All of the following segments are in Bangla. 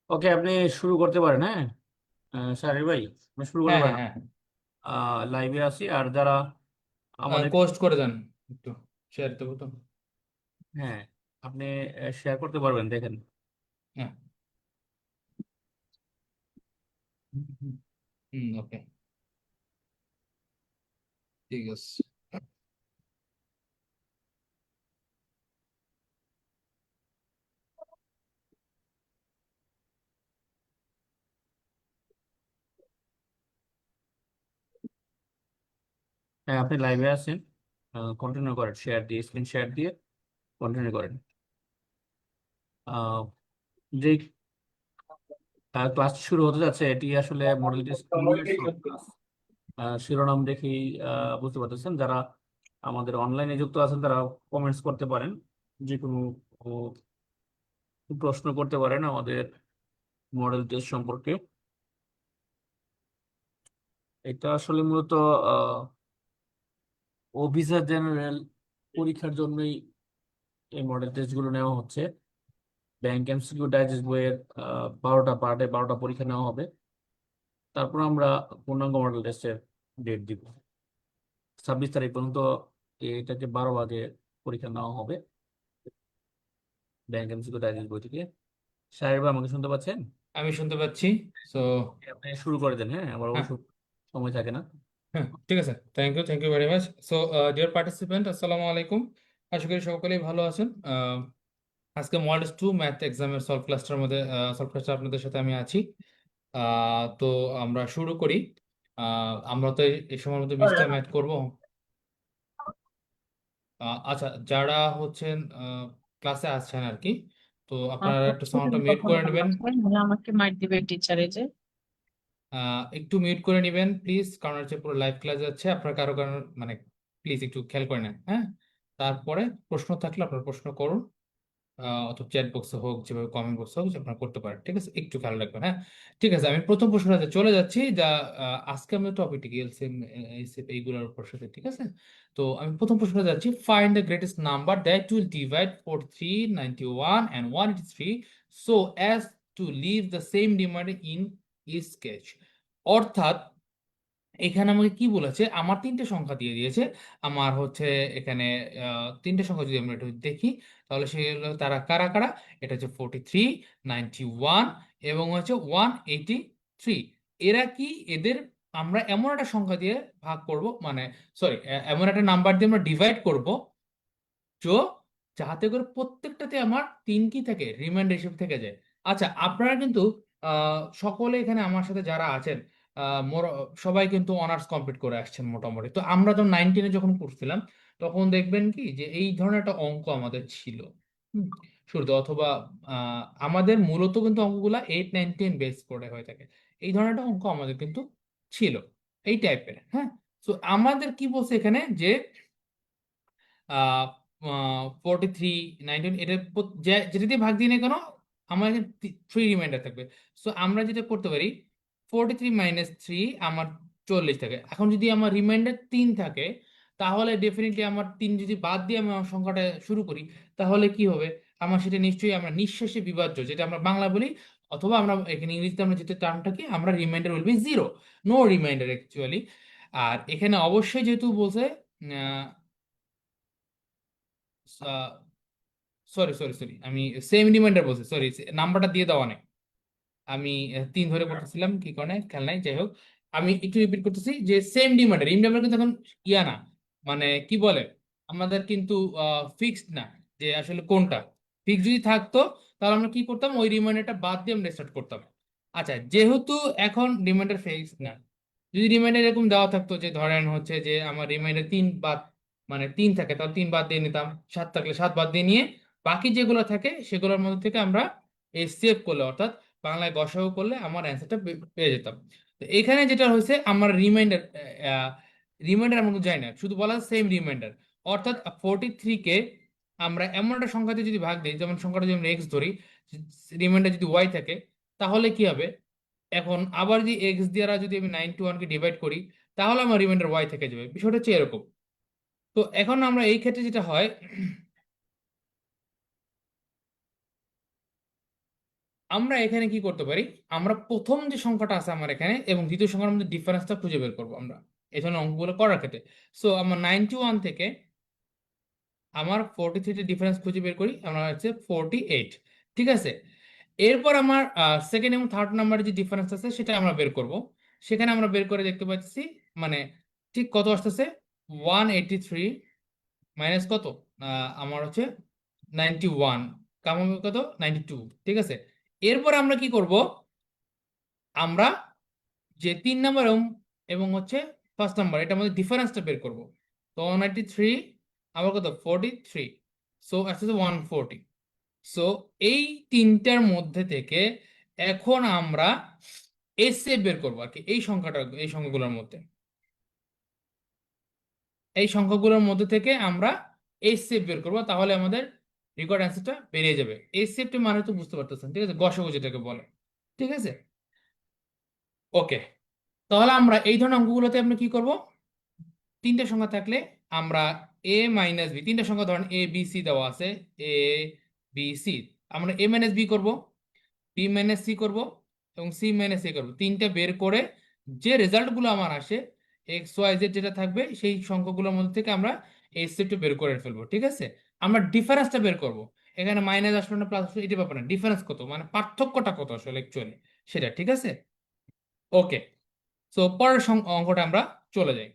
ওকে, আপনি শুরু করতে পারেন। হ্যাঁ, শাহির ভাই, আপনি শুরু করতে হ্যাঁ, হ্যাঁ, পারেন। হ্যাঁ। লাইভে আছি, আর যারা আমাদের, পোস্ট করে দেন, একটু শেয়ার দেবো তো। হ্যাঁ, আপনি শেয়ার করতে পারবেন, দেখেন। হ্যাঁ। হুম, হুম, হুম, ওকে, ঠিক আছে। হ্যাঁ, আপনি লাইভে আছেন, কন্টিনিউ করেন, শেয়ার দিয়ে, স্ক্রিন শেয়ার দিয়ে কন্টিনিউ করেন। আহ, যে ক্লাস শুরু হতে যাচ্ছে, এটি আসলে মডেল টেস্ট 2 এর সলভ ক্লাস। শিরোনাম দেখেই বুঝতে পারতেছেন। যারা আমাদের অনলাইনে যুক্ত আছেন তারা কমেন্টস করতে পারেন, যে কোনো প্রশ্ন করতে পারেন আমাদের মডেল টেস্ট সম্পর্কে। এটা আসলে মূলত অফিসার জেনারেল পরীক্ষার জন্যই এই মডেল টেস্ট গুলো নেওয়া হচ্ছে। ব্যাংক এমসিকিউ ডাইজেস্ট বইয়ের 12টা পার্টে 12টা পরীক্ষা নেওয়া হবে। তারপর আমরা পূর্ণাঙ্গ মডেল টেস্টের ডেট দিব। 26 তারিখ পর্যন্ত এটাকে 12 ভাগে পরীক্ষা নেওয়া হবে ব্যাংক এমসিকিউ ডাইজেস্ট বই থেকে। সাহেব, আমাকে শুনতে পাচ্ছেন? আমি শুনতে পাচ্ছি। সো আপনি শুরু করে দেন, হ্যাঁ, আমার হ্যাঁ, অবশ্য সময় থাকে না। হ্যাঁ, ঠিক আছে। Thank you very much. So dear participant, আসসালামু আলাইকুম। আশা করি সকলেই ভালো আছেন। আজকে মডেল 2 ম্যাথ এক্সামের সলভ ক্লাসটা আপনাদের সাথে আমি আছি। তো আমরা শুরু করি। আমরা তো এই সময়ের মধ্যে 20টা ম্যাথ করব। আচ্ছা, যারা হচ্ছেন ক্লাসে আসছেন আর কি, তো আপনারা একটু সাউন্ডটা মিউট করে নেবেন। আমাকে মাইর দিবে টিচারে যে। একটু মিউট করে নেবেন প্লিজ, কারণ হচ্ছে পুরো লাইভ ক্লাস যাচ্ছে। আপনার কারো কারো মানে প্লিজ একটু খেয়াল করে নেন, হ্যাঁ। তারপরে প্রশ্ন থাকলে আপনার প্রশ্ন করুন, অথবা চ্যাট বক্সে হোক, যেভাবে কমেন্ট বক্সে হোক, আপনারা করতে পারেন, ঠিক আছে? একটু খেয়াল রাখবেন, হ্যাঁ। ঠিক আছে, আমি প্রথম প্রশ্নটাতে চলে যাচ্ছি। আজকে আমি টপিক এলসিএম এইগুলোর উপর সাথে, ঠিক আছে? তো আমি প্রথম প্রশ্নটা যাচ্ছি, find the greatest number that will divide 4391 and 183 so as to leave the same remainder in sketch. অর্থাৎ এখানে আমাকে কি বলেছে, আমার তিনটে সংখ্যা দিয়ে দিয়েছে। আমার হচ্ছে এখানে তিনটে সংখ্যা যদি আমরা একটু দেখি, তাহলে সেগুলো তারা কারা কারা। এটা হচ্ছে 4391 এবং হচ্ছে 183। এরা কি, এদের আমরা এমন একটা সংখ্যা দিয়ে ভাগ করব, মানে সরি, এমন একটা নাম্বার দিয়ে আমরা ডিভাইড করব তো যাতে করে প্রত্যেকটাতে আমার তিন কি থাকে, রিমাইন্ডার হিসেবে থেকে যায়। আচ্ছা, আপনারা কিন্তু সকলে এখানে আমার সাথে যারা আছেন, সবাই কিন্তু অনার্স কমপ্লিট করে আসছেন মোটামুটি। তো আমরা যখন 19-এ যখন পড়ছিলাম, তখন দেখবেন কি যে এই ধরনের একটা অঙ্ক আমাদের ছিল। হুম, শুরুতে অথবা আমাদের মূলত কিন্তু অঙ্কগুলা 8, 9, 10 বেস করে হয়ে থাকে। এই ধরনের একটা অঙ্ক আমাদের কিন্তু ছিল, এই টাইপের, হ্যাঁ। তো আমাদের কি বলছে এখানে যে 43, 19, এটা যেটা দিয়ে ভাগ দিই না কেন, আমার 3 রিমাইন্ডার থাকবে। সো আমরা যেটা করতে পারি, 43 - 3 আমার 40 থাকে। এখন যদি আমার রিমাইন্ডার 3 থাকে, তাহলে ডেফিনেটলি আমার 3 যদি বাদ দিয়ে আমি আমার সংখ্যাটা শুরু করি, তাহলে কি হবে? আমার সেটা নিশ্চয়ই আমরা নিঃশেষে বিভাজ্য, যেটা আমরা বাংলা বলি, অথবা আমরা এখানে ইংরেজিতে আমরা যেটা টার্মটা কি, আমরা remainder will be zero, no remainder actually. আর এখানে অবশ্যই যেহেতু বলছে, সরি সরি সরি, আমি সেম রিমাইন্ডার বলছি, সরি, নাম্বারটা দিয়ে দেওয়া নেই। আমি 3 ধরে করতেছিলাম, কি কারণে খেয়াল নাই, যাই হোক। আমি একটু রিপিট করতেছি যে সেম রিমাইন্ডার, রিমাইন্ডার কিন্তু এখন ইয়া না, মানে কি বলে, আমাদের কিন্তু ফিক্সড না যে আসলে কোনটা। ফিক্স যদি থাকতো, তাহলে আমরা কি করতাম, ওই রিমাইন্ডারটা বাদ দিয়ে আমরা স্টার্ট করতাম। আচ্ছা, যেহেতু এখন রিমাইন্ডার ফিক্স না, যদি রিমাইন্ডার এরকম দেওয়া থাকতো যে ধরেন হচ্ছে যে আমার রিমাইন্ডার 3 বাদ, মানে 3 থাকে, তাহলে 3 বাদ দিয়ে নিতাম, 7 থাকলে 7 বাদ দিয়ে নিয়ে বাকি যেগুলো থাকে সেগুলোর মধ্যে থেকে আমরা সেভ করলে, অর্থাৎ বাংলায় গসাগু করলে আমার অ্যান্সারটা পেয়ে যেতাম। তো এখানে যেটা হয়েছে, আমার রিমাইন্ডার রিমাইন্ডার আমরা যাই না, শুধু বলা সেম রিমাইন্ডার। অর্থাৎ 43-কে আমরা এমন একটা সংখ্যাতে যদি ভাগ দিই, যেমন সংখ্যাটা যদি আমরা এক্স ধরি, রিমাইন্ডার যদি ওয়াই থাকে, তাহলে কি হবে? এখন আবার যদি এক্স দ্বারা যদি আমি 91-কে ডিভাইড করি, তাহলে আমার রিমাইন্ডার ওয়াই থেকে যাবে। বিষয়টা হচ্ছে এরকম। তো এখন আমরা এই ক্ষেত্রে যেটা হয়, আমরা এখানে কি করতে পারি, আমরা প্রথম যে সংখ্যাটা আছে আমার এখানে এবং দ্বিতীয় সংখ্যার মধ্যে ডিফারেন্সটা খুঁজে বের করবো আমরা এই ধরনের অঙ্কগুলো করার ক্ষেত্রে। সো আমরা 91 থেকে আমার 43 ডিফারেন্স খুঁজে বের করি, আমরা হচ্ছে 48। ঠিক আছে, এরপর আমার সেকেন্ড এবং থার্ড নাম্বারের যে ডিফারেন্স আছে সেটা আমরা বের করব। সেখানে আমরা বের করে দেখতে পাচ্ছি মানে ঠিক কত আসতেছে, 183 মাইনাস কত, আমার হচ্ছে 91, কাম হবে কত, 92। ঠিক আছে, এরপর আমরা কি করব, আমরা যে 3 নাম্বার এবং হচ্ছে ফার্স্ট নাম্বার এটার মধ্যে ডিফারেন্সটা বের করব। তো 193 আবার কত, 43, সো আসতেছে 140। সো এই তিনটার মধ্যে থেকে এখন আমরা এসএফ বের করবো আর কি, এই সংখ্যাগুলোর মধ্যে, এই সংখ্যাগুলোর মধ্যে থেকে আমরা এসএফ বের করবো, তাহলে আমাদের রেকর্ড অ্যান্সারটা বেরিয়ে যাবে। এসএফ মানে তো বুঝতে পারতেছেন, ঠিক আছে, গসাগু যেটাকে বলে। ঠিক আছে, ওকে, তাহলে আমরা এই ধরনের অঙ্কগুলোতে আমরা কি করব, তিনটে সংখ্যা থাকলে আমরা এ মাইনাস বি, তিনটে সংখ্যা ধরেন এ বি সি দেওয়া আছে, এ বি সি, আমরা এ মাইনাস বি করবো, বি মাইনাস সি করবো এবং সি মাইনাস এ করবো, তিনটা বের করে যে রেজাল্টগুলো আমার আসে এক্স ওয়াই জেড যেটা থাকবে সেই সংখ্যাগুলোর মধ্যে থেকে আমরা এই সেটটা বের করে ফেলবো। ঠিক আছে, আমরা ডিফারেন্সটা বের করব, এখানে মাইনাস আসলো না প্লাস আসলো এটা ব্যাপার না, ডিফারেন্স কত মানে পার্থক্যটা কত আসলে অ্যাকচুয়ালি সেটা। ঠিক আছে, ওকে, সো পরের অঙ্কটা আমরা চলে যাই।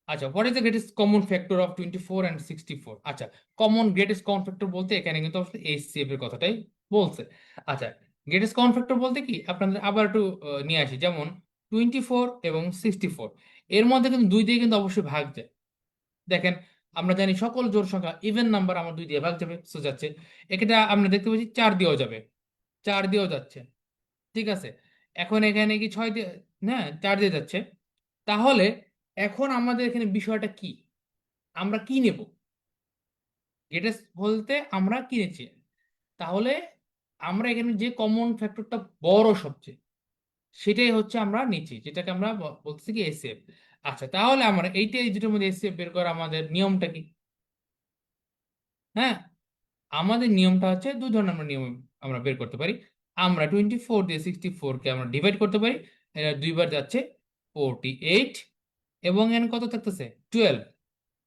আচ্ছা, what is the greatest common factor of 24 and 64? আচ্ছা, কমন গ্রেটেস্ট কমন ফ্যাক্টর বলতে এখানে কিন্তু আসলে এইচসিএফ এর কথাটাই বলছে। আচ্ছা, গ্রেটেস্ট কমন ফ্যাক্টর বলতে কি, আপনাদের আবার একটু নিয়ে আসি, যেমন 24 এবং 64 এর মধ্যে কিন্তু দুই দিয়ে কিন্তু অবশ্যই ভাগ যায়। দেখেন, আমরা জানি সকল জোড় সংখ্যা ইভেন নাম্বার আমার দুই দিয়ে ভাগ যাবে, সো যাচ্ছে। এটা আমরা দেখতে পাচ্ছি 4 দিয়েও যাবে, 4 দিয়েও যাচ্ছে। ঠিক আছে, এখন এখানে কি 6 দিয়ে, হ্যাঁ 4 দিয়ে যাচ্ছে। তাহলে এখন আমাদের এখানে বিষয়টা কি, আমরা কি নেব, গ্রেটেস্ট বলতে আমরা কি নিচ্ছি, তাহলে আমরা এখানে যে কমন ফ্যাক্টরটা বড় সবচেয়ে সেটাই হচ্ছে আমরা নিচ্ছি, যেটাকে আমরা বলতেছি কি এসএফ। আচ্ছা, তাহলে আমরা এই দুটোর মধ্যে এসএফ বের করার আমাদের নিয়মটা কি, হ্যাঁ আমাদের নিয়মটা হচ্ছে দুই ধরনের আমরা নিয়ম আমরা বের করতে পারি। আমরা 24 দিয়ে 64 কে আমরা ডিভাইড করতে পারি, এটা দুইবার যাচ্ছে 48, এবং এখানে কত থাকতেছে 12,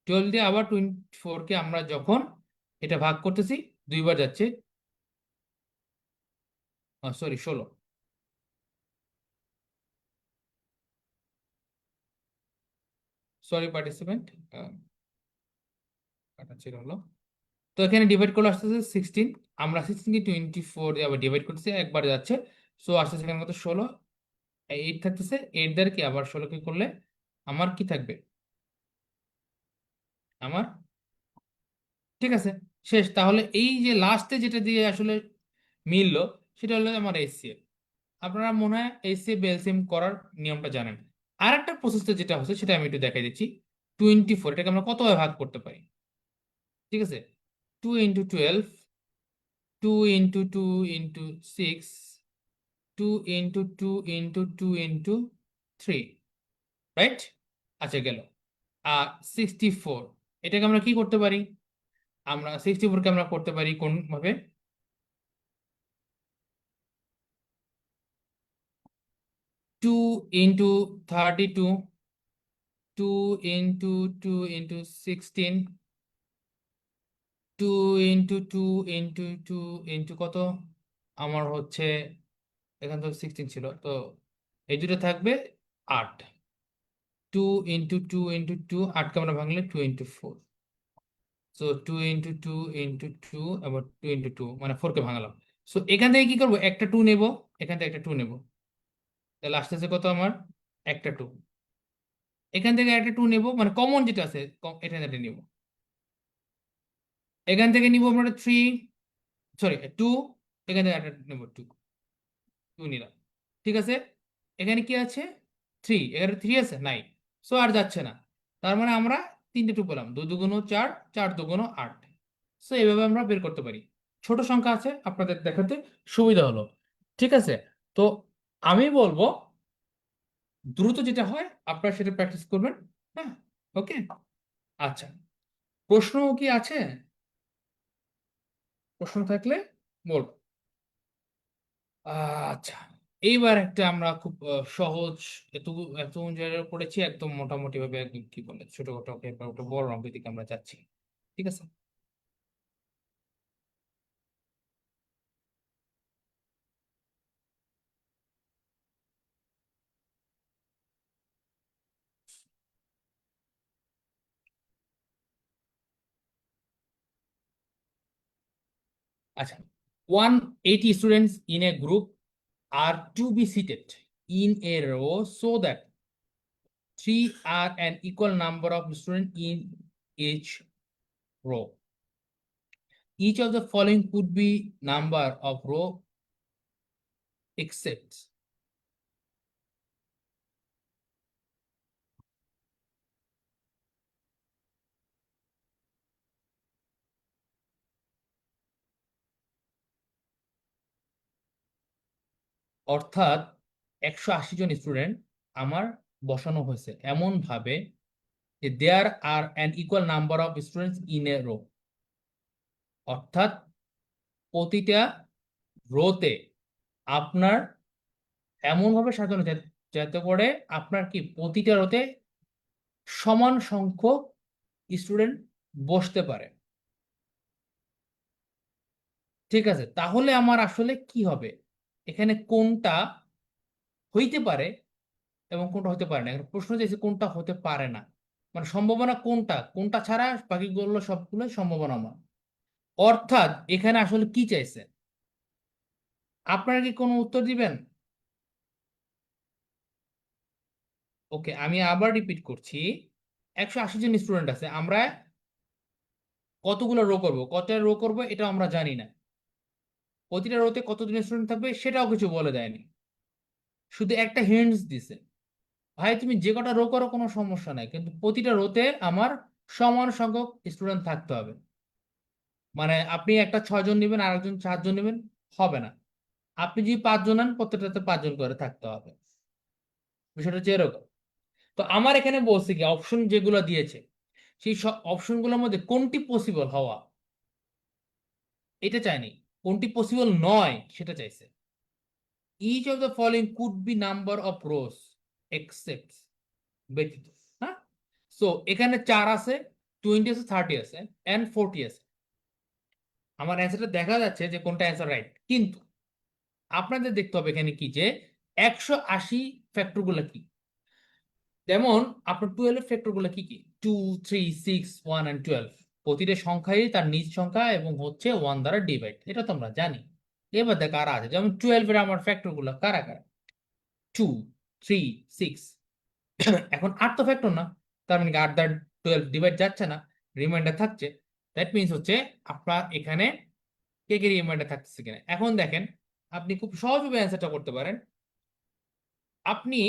12 দিয়ে আবার 24 কে আমরা যখন এটা ভাগ করতেছি দুইবার যাচ্ছে, সরি 16, সরি পার্টিসিপেন্ট, কাটা ছিল হলো। তো এখানে ডিভাইড করলে আসতেছে 16, আমরা 16 কে 24 দিয়ে আবার ডিভাইড করতেছি, একবার যাচ্ছে, সো আসতেছে এখানে কত 16, 8 থাকতেছে, 8 দ্বারা কি আবার 16 কে করলে আমার কি থাকবে, আমার, ঠিক আছে, শেষ। তাহলে এই যে লাস্টে যেটা দিয়ে আসলে মিললো সেটা হলো আমার এইচসিএফ। আপনারা মনে হয় এইচসিএফ এলসিএম করার নিয়মটা জানেন। আর একটা প্রসেসটা যেটা হচ্ছে সেটা আমি একটু দেখাই দিচ্ছি। 24 এটাকে আমরা কতভাবে ভাগ করতে পারি, ঠিক আছে, 2 into 12, 2 into 2 into 6, 2 into 2 into 2 into 3, right? আচ্ছা গেল। আর 64 এটাকে আমরা কি করতে পারি, আমরা 64 কে আমরা করতে পারি কোন ভাবে, 2 into 32, 2 into 2 into 16, 2 into 2 into 2 into কত, আমার হচ্ছে এখান থেকে 16 ছিল, তো এই দুটো থাকবে 8, 2 ইন্টু 2 ইন্টু 2, 8কে আমরা ভাঙলে 2 ইন্টু 4, সো 2 ইন্টু 2 ইন্টু 2 আবার 2 ইন্টু 2 মানে 4 কে ভাঙালাম। সো এখান থেকে কি করবো, একটা 2 নেব, এখান থেকে একটা 2 নেব, তাহলে আসতেছে কত আমার, একটা 2, এখান থেকে একটা 2 নেব মানে কমন যেটা আছে এটা একটা নিব, এখান থেকে নিব আমরা 3, সরি 2, এখান থেকে একটা নেব 2, 2 নিলাম। ঠিক আছে, এখানে কি আছে 3, এখানে 3 আছে নাই, সো আর যাচ্ছে না। তার মানে আমরা তিনটে 2 পেলাম, 2 দুগুণ 4, 4 দুগুণ 8। সো এইভাবে আমরা বের করতে পারি। ছোট সংখ্যা আছে আপনাদের দেখাতে সুবিধা হলো। ঠিক আছে, তো আমি বলবো দ্রুত যেটা হয় আপনারা সেটা প্র্যাকটিস করবেন। হ্যাঁ, ওকে, আচ্ছা, প্রশ্ন কি আছে, প্রশ্ন থাকলে বল। আচ্ছা, এইবার একটা আমরা খুব সহজ, এত জায়গায় পড়েছি একদম মোটামুটি ভাবে একদম কি বলে ছোটখাটো পেপার ওটা বড় অঙ্কের দিকে আমরা যাচ্ছি। ঠিক আছে। আচ্ছা, 180 students in a group are to be seated in a row so that 3 are an equal number of students in each row. Each of the following could be number of row except অর্থাৎ 180 জন স্টুডেন্ট আমার বসানো হয়েছে এমন ভাবে যে there are an equal number of students in a row, অর্থাৎ প্রতিটা রোতে আপনার এমন ভাবে সাজানো যাতে করে আপনার কি প্রতিটা রোতে সমান সংখ্যক স্টুডেন্ট বসতে পারে। ঠিক আছে, তাহলে আমার আসলে কি হবে, এখানে কোনটা হইতে পারে এবং কোনটা হতে পারে না। এখন প্রশ্ন চাইছে কোনটা হতে পারে না, মানে সম্ভাবনা কোনটা, কোনটা ছাড়া বাকিগুলো সবগুলো সম্ভাবনা আমার। অর্থাৎ এখানে আসলে কি চাইছে, আপনারা কি কোনো উত্তর দিবেন? ওকে, আমি আবার রিপিট করছি। 180 জন স্টুডেন্ট আছে, আমরা কতগুলো রো করব, কতটা রো করব এটা আমরা জানি না। প্রতিটা রোতে কতজন স্টুডেন্ট থাকবে সেটাও কিছু বলে দেয়নি, শুধু একটা হিন্টস দিছে, ভাই তুমি যে কটা রো করো কোনো সমস্যা নাই, কিন্তু প্রতিটা রোতে আমার সমান সংখ্যক স্টুডেন্ট থাকতে হবে। মানে আপনি একটা 6 জন নেবেন আর একজন 4 জন নেবেন, হবে না। আপনি যদি 5 জন নেন প্রত্যেকটাতে 5 জন করে থাকতে হবে। বিষয়টা হচ্ছে এরকম। তো আমার এখানে বলছে কি অপশন যেগুলো দিয়েছে সেই সব অপশনগুলোর মধ্যে কোনটি পসিবল হওয়া এটা চাইনি, কোনটি পসিবল নয় সেটা চাইছে। Each of the following could be number of rows except, ব্যতীত। হ্যাঁ, সো এখানে 4 আছে, 20 আছে, 30 আছে এন্ড 40 আছে। আমার অ্যান্সারটা দেখা যাচ্ছে যে কোনটা অ্যান্সার রাইট, কিন্তু আপনাদের দেখতে হবে এখানে কি যে 180 ফ্যাক্টর গুলো কি। যেমন আপনার 12 ফ্যাক্টর গুলো কি কি, 2, 3, 6, 1 and 12। প্রতিটা সংখ্যাই তার নিজ সংখ্যা এবং হচ্ছে 1 দ্বারা ডিভাইড, এটা তো আমরা জানি। এবার দেখ কারা আছে, যেমন 12 এর আমার ফ্যাক্টর গুলো কারা কারা, 2, 3, 6। এখন 8 তো ফ্যাক্টর না, তার মানে 8 দ্বারা 12 ডিভাইড যাচ্ছে না, রিমাইন্ডার থাকছে। দ্যাট মিনস হচ্ছে আপনার এখানে কে কে রিমাইন্ডার থাকতেছে কিনা। এখন দেখেন আপনি খুব সহজভাবে অ্যান্সারটা করতে পারেন। আপনি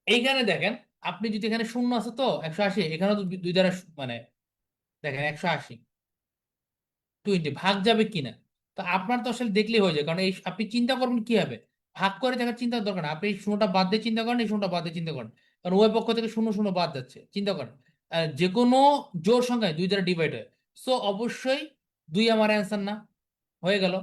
এইখানে দেখেন, আপনি যদি এখানে শূন্য আছে তো 180, এখানে তো দুই দ্বারা মানে দেখেন 180 20 ভাগ যাবে কিনা। তো আপনার তো আসলে দেখলেই হয়ে যায়, কারণ এই আপনি চিন্তা করবেন কি হবে, ভাগ করে দেখার চিন্তার দরকার না। আপনি এই শূন্যটা বাদ দিয়ে চিন্তা করেন, এই শূন্যটা বাদ দিয়ে চিন্তা করেন, কারণ উভয় পক্ষ থেকে শূন্য শূন্য বাদ যাচ্ছে, চিন্তা করেন। যে কোনো জোড় সংখ্যায় 2 দ্বারা ডিভাইড হয়, সো অবশ্যই 2 আমার অ্যান্সার না, হয়ে গেল।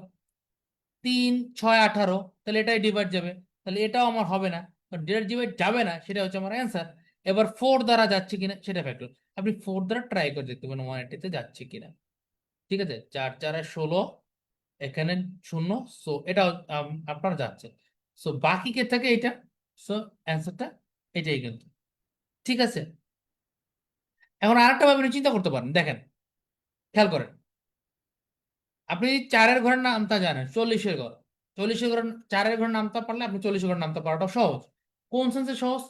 3, 6, 18, তাহলে এটাই ডিভাইড যাবে, তাহলে এটাও আমার হবে না, ডিভাইড ডিভাইড যাবে না, সেটা হচ্ছে আমার অ্যান্সার। এবার 4 দ্বারা যাচ্ছে কিনা সেটা ফ্যাক্টর, আপনি 4 দ্বারা ট্রাই করে দেখতে পারেন 180 যাচ্ছে কিনা। ঠিক আছে, 4 4 16, এখানে শূন্য, সো এটাও আপনার যাচ্ছে। সো বাকি কে থাকে এটা, সো অ্যান্সারটা এটাই কিন্তু। ঠিক আছে, এখন আরেকটা ভাবে চিন্তা করতে পারেন, দেখেন খেয়াল করেন। আপনি 4-এর ঘরের নামটা জানেন, 40-এর ঘর, 40-এর ঘরের 4-এর ঘরের নামটা পারলে আপনি 40-এর ঘরের নামটা পারাটা সহজ। কোন সেন্সে সহজ,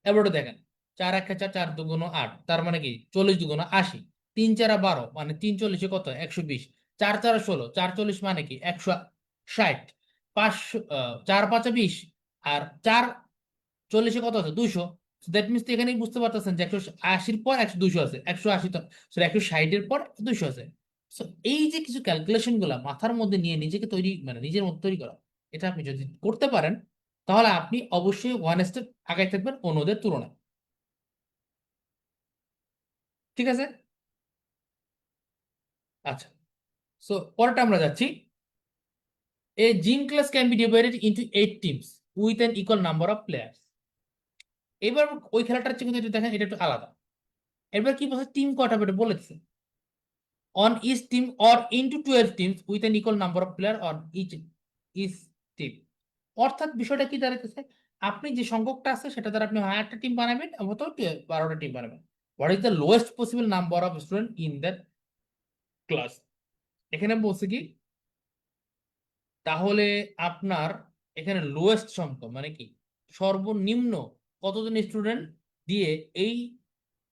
এবার ওটা দেখেন। 4 1 4, 4 2 8, তার মানে কি 40 2 80, 3 4 12, মানে 3 40 কত 120, 4 4 16, 4 40 মানে কি 160, 5 4 5 20, আর 4 40 কত আছে 200। দ্যাট মিনস এখানেই বুঝতে পারতেছেন যে 180-র পর 200 আছে, 180 তো সরি 160-এর পর 200 আছে। সো এই যে কিছু ক্যালকুলেশন গুলা মাথার মধ্যে নিয়ে নিজেকে তৈরি, মানে নিজের মধ্যে তৈরি করা, এটা আপনি যদি করতে পারেন তাহলে আপনি অবশ্যই 1 স্টেপ আগায় থাকবেন অন্যদের তুলনায়। ঠিক আছে, আচ্ছা। সো পরেরটা আমরা যাচ্ছি। A gym class can be divided into 8 teams with an equal number of players. এবার ওই খেলাটার চেয়ে কিন্তু এটা দেখেন, এটা একটু আলাদা। এবার কি বলছে, টিম কটা হবে এটা বলে দিচ্ছে। On each team or into 12 teams with an equal number of player on each team. অর্থাৎ বিষয়টা কি দাঁড়াইতেছে, আপনি যে সংখ্যকটা আছে সেটা দ্বারা আপনি হয় একটা টিম বানাবেন অথবা 12টা টিম বানাবেন। What is the lowest possible number of student in that class. এখানে বলছে কি, তাহলে আপনার এখানে লোয়েস্ট সংখ্যা মানে কি, সর্বনিম্ন কতজন স্টুডেন্ট দিয়ে এই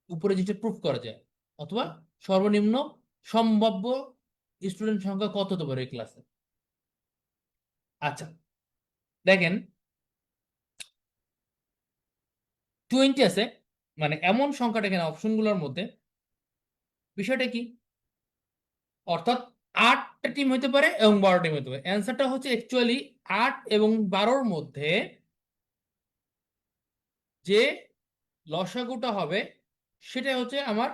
উপরে যেটা প্রুফ করা যায়, অথবা সর্বনিম্ন সম্ভাব্য স্টুডেন্ট সংখ্যা কত হতে পারে এই ক্লাসে। আচ্ছা দেখেন 20 আছে, মানে এমন সংখ্যাটা এখানে অপশনগুলোর মধ্যে। বিষয়টা কি, অর্থাৎ 8টা টিম হতে পারে এবং 12টা টিম হতে পারে। অ্যান্সারটা হচ্ছে অ্যাকচুয়ালি 8 এবং 12-র মধ্যে যে লসাগুটা হবে সেটাই হচ্ছে আমার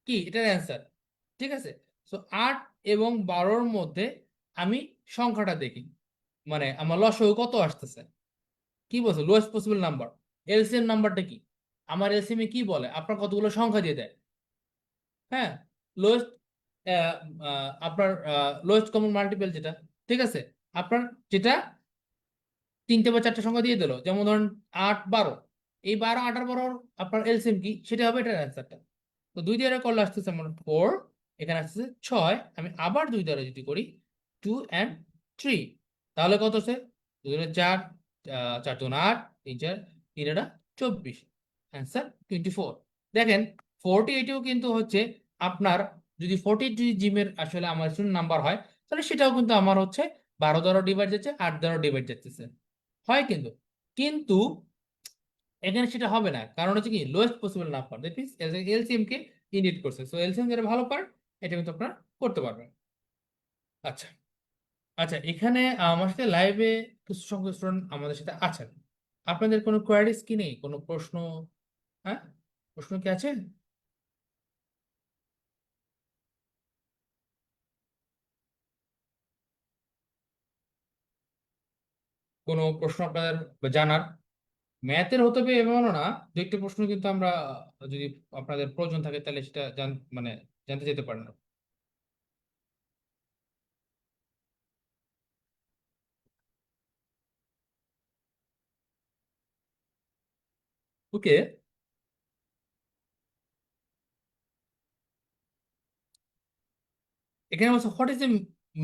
কি, এটার অ্যান্সার। ঠিক আছে, সো 8 এবং 12-র মধ্যে আমি সংখ্যাটা দেখি, মানে আমার লসাগু কত আসতেছে। কি বলছে, লোয়েস্ট পসিবল নাম্বার। এলসিএম নাম্বারটা কি, আমার এলসিএম এ কি বলে, আপনার কতগুলো সংখ্যা দিয়ে দেয়। হ্যাঁ, লোয়েস্ট আপনার লোয়েস্ট কমন মাল্টিপল যেটা, ঠিক আছে, আপনার যেটা 3টে বা 4টে সংখ্যা দিয়ে দিল, যেমন ধরেন 8 12, এই 12 8 আর 12 আপনার এলসিএম কি, সেটা হবে এটার অ্যান্সারটা। তো 2 দিয়ে করলে আসতেছে আমার 4, এখানে আসতেছে 6, আমি আবার 2 দ্বারা যদি করি 2 and 3, তাহলে কত আছে, 2 4, 4 2 8, 3 4 3 এটা 24, অ্যান্সার 24। দেখেন 48-এও কিন্তু হচ্ছে আপনার, যদি 48 যদি জিমের আসলে আমার স্টুডেন্ট নাম্বার হয়, তাহলে সেটাও কিন্তু আমার হচ্ছে 12 দ্বারা ডিভাইড যাচ্ছে, 8 দ্বারা ডিভাইড যাচ্ছে, হয় কিন্তু। কিন্তু এখানে সেটা হবে না, কারণ হচ্ছে কি, lowest possible number, that means LCM K indicate করছে। সো এলসিএম যেটা ভালো পার, এটা কিন্তু আপনারা করতে পারবেন। আচ্ছা আচ্ছা, এখানে আমার সাথে লাইভে কিছু সংখ্যক স্টুডেন্ট আমাদের সাথে আছেন। আপনাদের কোনো কোয়ারিজ কি নেই, কোনো প্রশ্ন? হ্যাঁ, প্রশ্ন কি আছে? কোনো প্রশ্ন আপনাদের জানার? ম্যাথের হতে হবে এমনও না, দু একটা প্রশ্ন কিন্তু আমরা যদি আপনাদের প্রয়োজন থাকে তাহলে সেটা মানে জানতে যেতে পারেন। ওকে, এখানে বলছে what is the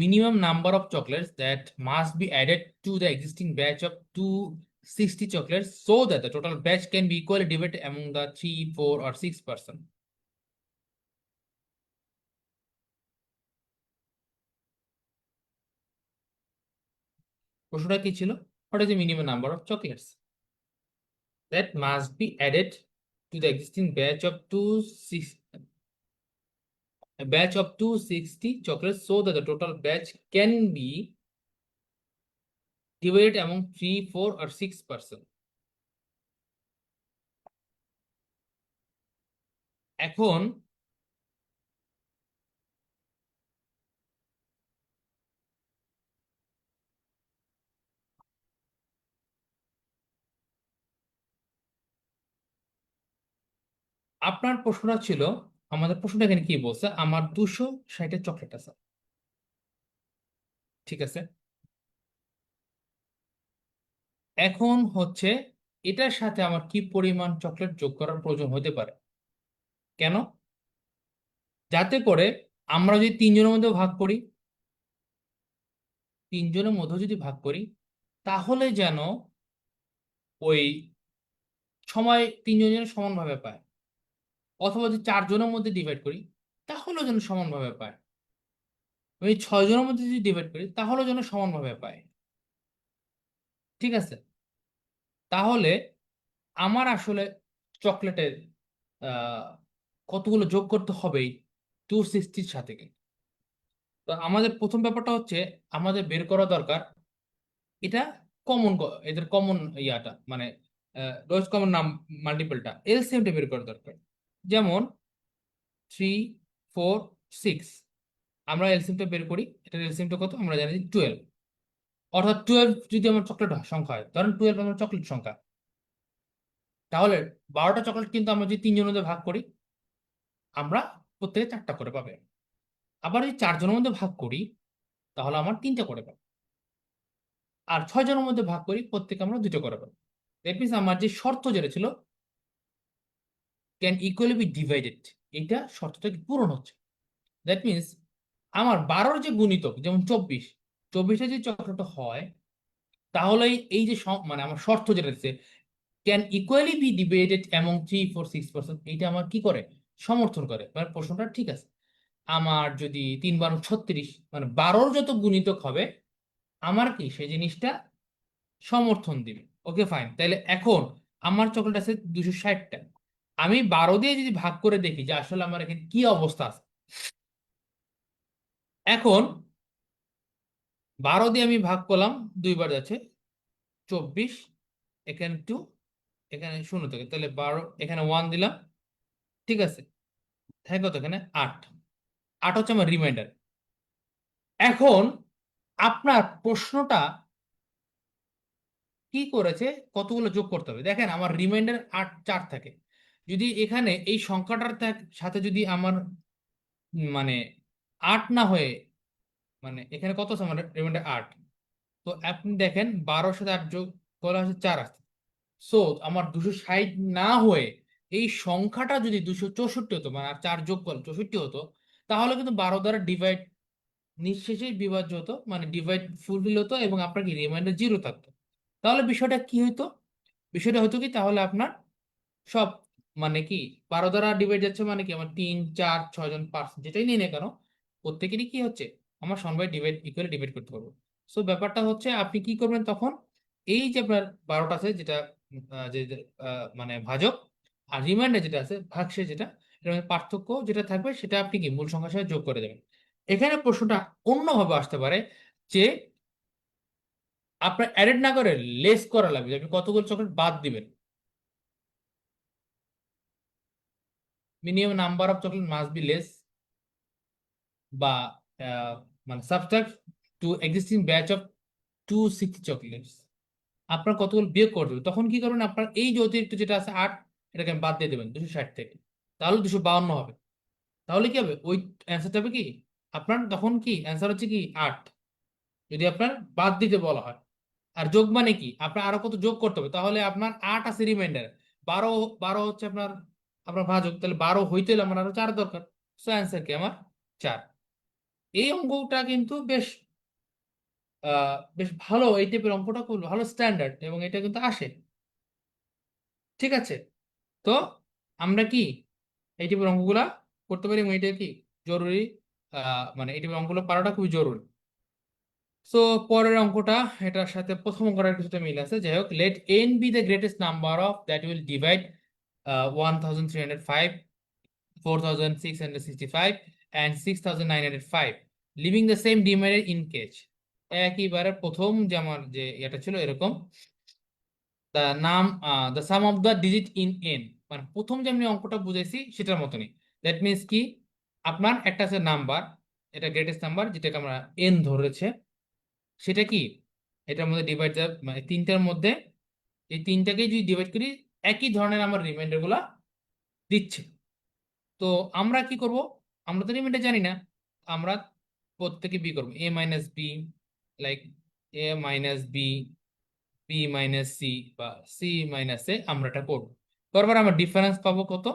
minimum number of chocolates that must be added to the existing batch of 260 chocolates so that the total batch can be equally divided among the 3 4 or 6 person. প্রশ্নটা কি ছিল, what is the minimum number of chocolates that must be added to the existing batch of 260 chocolates so that the total batch can be divided among 3 4 or 6 person. এখন আপনার প্রশ্নটা ছিল, আমাদের প্রশ্নটা এখানে কি বলছে, আমার 260 চকলেট আছে, ঠিক আছে। এখন হচ্ছে এটার সাথে আমার কি পরিমাণ চকলেট যোগ করার প্রয়োজন হতে পারে, কেন, যাতে করে আমরা যদি 3জনের মধ্যে ভাগ করি, 3জনের মধ্যে যদি ভাগ করি, তাহলে যেন ওই সময় 3জন যেন সমানভাবে পায়, অথবা যদি 4জনের মধ্যে ডিভাইড করি তাহলেও যেন সমানভাবে পায়, ওই 6জনের মধ্যে যদি ডিভাইড করি তাহলেও যেন সমানভাবে পায়, ঠিক আছে। তাহলে আমার আসলে চকলেটের কতগুলো যোগ করতে হবে 260-র সাথে। তো আমাদের প্রথম ব্যাপারটা হচ্ছে, আমাদের বের করা দরকার এটা কমন, এদের কমন ইয়াটা, মানে লোয়েস্ট কমন মাল্টিপলটা, এলসিএমটা বের করা দরকার। যেমন 3 4 6, আমরা এলসিএমটা বের করি। এটার এলসিএমটা কত আমরা জানি 12, অর্থাৎ 12 যদি আমার চকলেট সংখ্যা হয়, ধরেন 12 আমার চকলেট সংখ্যা, তাহলে 12টা চকলেট কিন্তু আমরা যদি 3জনের মধ্যে ভাগ করি, আমরা প্রত্যেকে 4টা করে পাবে। আবার যদি 4জনের মধ্যে ভাগ করি, তাহলে আমার 3টা করে পাবে। আর 6জনের মধ্যে ভাগ করি, প্রত্যেকে আমরা 2টা করে পাবো। দ্যাট মিনস আমার যে শর্ত যেটা ছিল ক্যান ইকুয়ালি বি ডিভাইডেড, এইটা শর্তটা কি পূরণ হচ্ছে। দ্যাট মিনস আমার 12র যে গুণিতক যেমন 24টা যদি চক্রটা হয়, তাহলে এই যে মানে আমার শর্ত যেটা দিচ্ছে can equally be divided among 3, 4, 6 person, এইটা আমার কি করে সমর্থন করে, মানে প্রশ্নটা ঠিক আছে। আমার যদি 3 12 36, মানে 12র যত গুণিতক হবে আমার কি সেই জিনিসটা সমর্থন দিবে। ওকে ফাইন, তাহলে এখন আমার চকলেট আছে 260টা, আমি 12 দিয়ে যদি ভাগ করে দেখি যে আসলে আমার এখানে কি অবস্থা আছে। এখন 12 দিয়ে আমি ভাগ করলাম, 2বার যাচ্ছে 24, এখানে 2, এখানে 0 থেকে, তাহলে 12, এখানে 1 দিলাম, ঠিক আছে, থাকে কত এখানে 8, 8 হচ্ছে আমার রিমাইন্ডার। এখন আপনার প্রশ্নটা কি করেছে, কতগুলো যোগ করতে হবে। দেখেন আমার রিমাইন্ডার 4 থাকে, যদি এখানে এই সংখ্যাটার সাথে যদি আমার মানে 8 না হয়ে, মানে এখানে কত আছে আমার রিমাইন্ডার 8, তো আপনি দেখেন 12-র সাথে 8 যোগ করা হচ্ছে 4 আসছে। সো আমার 260 না হয়ে এই সংখ্যাটা যদি 264 হতো, মানে আর 4 যোগ করলে 64 হতো, তাহলে কিন্তু 12 দ্বারা ডিভাইড নিঃশেষেই বিভাজ্য হতো, মানে ডিভাইড ফুলফিল হতো এবং আপনার কি রিমাইন্ডার 0 থাকতো। তাহলে বিষয়টা কি হইতো, বিষয়টা হয়তো কি, তাহলে আপনার সব মানে কি 12 দ্বারা ডিভাইড যাচ্ছে, মানে কি আমার 3 4 6 জন 5 যেটাই নিয়ে না কেন, প্রত্যেকেরই কি হচ্ছে আমার সমবায় ডিভাইড ইকুয়ালি ডিভাইড করতে পারবো। সো ব্যাপারটা হচ্ছে আপনি কি করবেন তখন, এই যে আপনার 12টা আছে যেটা যে মানে ভাজক, আর রিমাইন্ডার যেটা আছে ভাগশেষ যেটা, এর মধ্যে পার্থক্য যেটা থাকবে সেটা আপনি কি মূল সংখ্যার সাথে যোগ করে দেবেন। এখানে প্রশ্নটা অন্যভাবে আসতে পারে যে আপনার অ্যাডেড না করে লেস করা লাগবে, যে আপনি কতগুলো চকলেট বাদ দিবেন। Minimum number of chocolate must be less, বা মানে subtract two existing batch of 260 chocolates, আপনার কতগুলো বিয়োগ করে দেবেন। তখন কি করবেন, আপনার এই যে অতিরিক্ত যেটা আছে 8, এটাকে বাদ দিয়ে দেবেন 260 থেকে, তাহলে 252 হবে। তাহলে কি হবে, ওই অ্যান্সারটা হবে কি আপনার, তখন কি অ্যান্সার হচ্ছে কি 8, যদি আপনার বাদ দিতে বলা হয়। আর যোগ মানে কি, আপনার আরো কত যোগ করতে হবে, তাহলে আপনার 8 আছে রিমাইন্ডার, 12, 12 হচ্ছে আপনার আপনার ভাজক, তাহলে 12 হইতে হলে আমার আরো 4 দরকার। সো অ্যান্সার কি আমার 4। এই অঙ্কটা কিন্তু বেশ বেশ ভালো, এই টাইপের অঙ্কটা খুব ভালো স্ট্যান্ডার্ড এবং এটা কিন্তু আসে, ঠিক আছে। তো আমরা কি এই টাইপের অঙ্কগুলা করতে পারি এবং এটা কি জরুরি, মানে এই টাইপের অঙ্কগুলো পারাটা খুবই জরুরি। সো পরের অঙ্কটা এটার সাথে প্রথম অঙ্কটার সাথে মিল আছে। যাই হোক, let n be the greatest number of that will divide 1305, 4665 and 6905, leaving the same demerit in each. একইবারে প্রথম যে আমার যে এটা ছিল এরকম, the name the sum of the digit in N, মানে প্রথম যে আমি অঙ্কটা বুঝাইছি সেটার মতনই। দ্যাট মিনস কি, আপনার একটা আছে নাম্বার, এটা গ্রেটেস্ট নাম্বার যেটাকে আমরা এন ধরেছে, সেটা কি এটার মধ্যে ডিভাইড, মানে তিনটার মধ্যে এই তিনটাকে যদি ডিভাইড করি, একই ধরনের আমার রিমাইন্ডার গুলা দিচ্ছে। তো আমরা কি করব, আমরা তো রিমাইন্ডার জানি না, আমরা প্রত্যেকে বি করবো, A minus B, like A minus B, B minus C, বা সি মাইনাস এ, আমরা এটা করবো। তারপর আমরা ডিফারেন্স পাবো কত,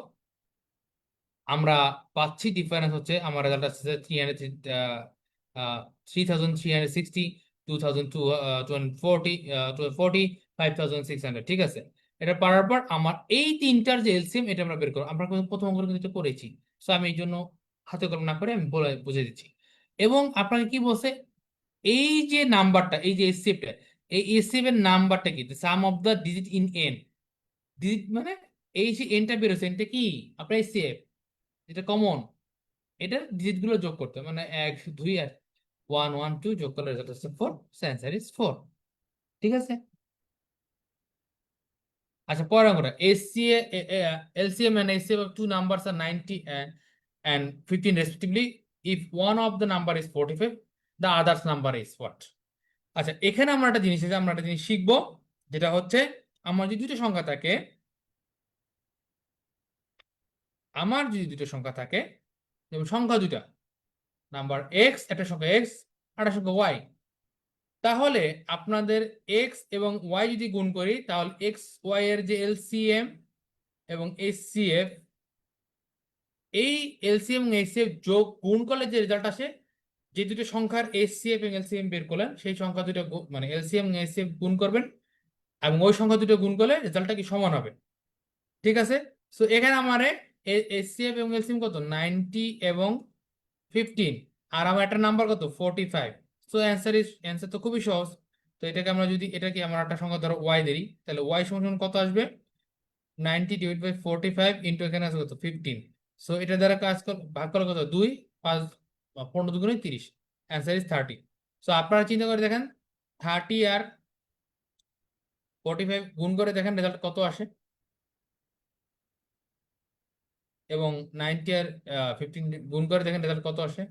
আমরা পাচ্ছি ডিফারেন্স হচ্ছে আমার রেজাল্ট আসছে 3360, 2240, 5600, ঠিক আছে। এটা পারার পর আমার এই তিনটার যে এলসিএম এটা আমরা বের করবো। আমরা কিন্তু প্রথম অঙ্ক কিন্তু এটা করেছি, সো আমি এই জন্য হাতে কলম না করে আমি বলে বুঝে দিচ্ছি। এবং আপনাকে কি বলছে, এই যে নাম্বারটা, এই যে এসসিএফটা, এই এসসিএফ এর নাম্বারটা কি, sum of the digit in N, digit মানে এই যে এনটা বেরোছে, এনটা কি আপনার এসসিএফ, যেটা কমন, এটার ডিজিট গুলো যোগ করতে হবে। মানে 1 2 আর 1 1 2 যোগ করলে রেজাল্ট হচ্ছে 4, অ্যান্সার ইজ 4, ঠিক আছে। আচ্ছা, পরের অঙ্কটা, LCM and SCF of two numbers are 90 and 15 respectively, if one of the number is 45 the others number is what? আচ্ছা, এখানে আমরা একটা জিনিস আছে, আমরা একটা জিনিস শিখবো, যেটা হচ্ছে আমার যদি দুটো সংখ্যা থাকে, যেমন সংখ্যা দুটা, নাম্বার এক্স, একটা সংখ্যা এক্স আর একটা সংখ্যা ওয়াই, তাহলে আপনাদের এক্স এবং ওয়াই যদি গুণ করি, তাহলে এক্স ওয়াই এর যে এলসিএম এবং এইচসিএফ, এই এলসিএম এবং এইচসিএফ যোগ গুণ করলে যে রেজাল্ট আসে, যে দুটো সংখ্যার এইচসিএফ এবং এলসিএম বের করলেন, সেই সংখ্যা দুটো মানে এলসিএম এবং এইচসিএফ গুণ করবেন, এবং ওই সংখ্যা দুটো গুণ করলে রেজাল্টটা কি সমান হবে। ঠিক আছে, সো এখানে আমার এইচসিএফ এবং এলসিএম কত, 90 এবং 15, আর আমার একটা নাম্বার কত, 45। সো অ্যান্সার তো খুবই সহজ। তো এটাকে আমরা যদি এটাকে আমরা একটা সংখ্যা ধরো ওয়াই দিই, তাহলে ওয়াই সমান কত আসবে, 90 ডিভাইড বাই 45 ইন্টু এখানে আছে কত, 15। সো এটা দ্বারা ভাগ করলে কত, 2, 5, 15 দুগুণে 30, অ্যান্সার ইজ 30। সো আপনারা চিন্তা করে দেখেন, 30 আর 45 গুণ করে দেখেন রেজাল্ট কত আসে, এবং 90 আর 15 গুণ করে দেখেন রেজাল্ট কত আসে,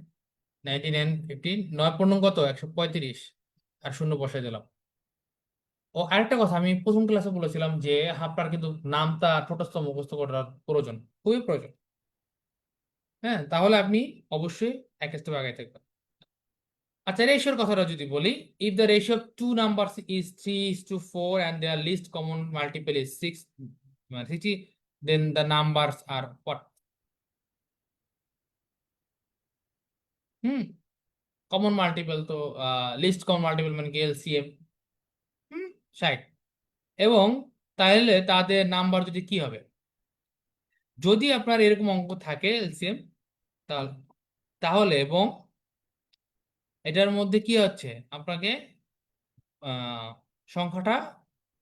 99, 15, 9 কত, 135, আর শূন্য বসাই দিলাম। ও আরেকটা কথা, আমি প্রথম ক্লাসে বলেছিলাম যে আপনার কিন্তু নামটা ঠোঁটস্থ মুখস্থ করার প্রয়োজন, খুবই প্রয়োজন। হ্যাঁ, তাহলে আপনি অবশ্যই এক স্টেপ আগে থাকবেন। আচ্ছা, রেশিওর কথাটা যদি বলি, if the ratio of two numbers is 3:4 and their least common multiple is 60, then the numbers are what? Common multiple তো, লিস্ট কমন মাল্টিপল মানে কি, এলসিএম 60, এবং তাহলে তাদের নাম্বার যদি কি হবে, যদি আপনার এরকম অঙ্ক থাকে এলসিএম, তাহলে তাহলে এবং এটার মধ্যে কি হচ্ছে, আপনাকে সংখ্যাটা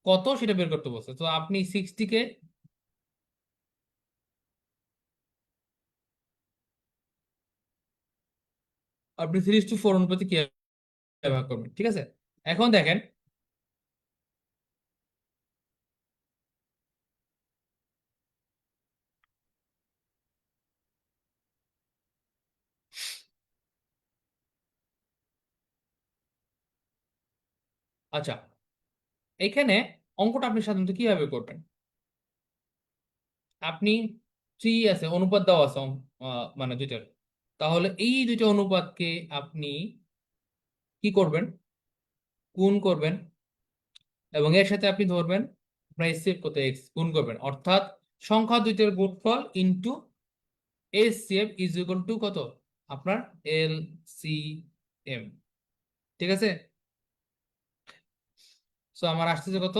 কত সেটা বের করতে বলছে। তো আপনি 60কে আপনি 3:4 অনুপাতে কি ভাগ করবেন। ঠিক আছে, এখন দেখেন, আচ্ছা এখানে অঙ্কটা আপনি সাধারণত কিভাবে করবেন, আপনি 3 আছে, অনুপাত দেওয়া আছে মানে দুইটার, তাহলে এই দুইটা অনুপাতকে আপনি কি করবেন, গুণ করবেন, এবং এর সাথে আপনি ধরবেন আপনার এসসিএফ কত, এক্স, গুণ করবেন, অর্থাৎ সংখ্যা দুইটার গুণফল into SCF is equal to কত, আপনার এলসিএম। ঠিক আছে, সো আমার আসতেছে কত,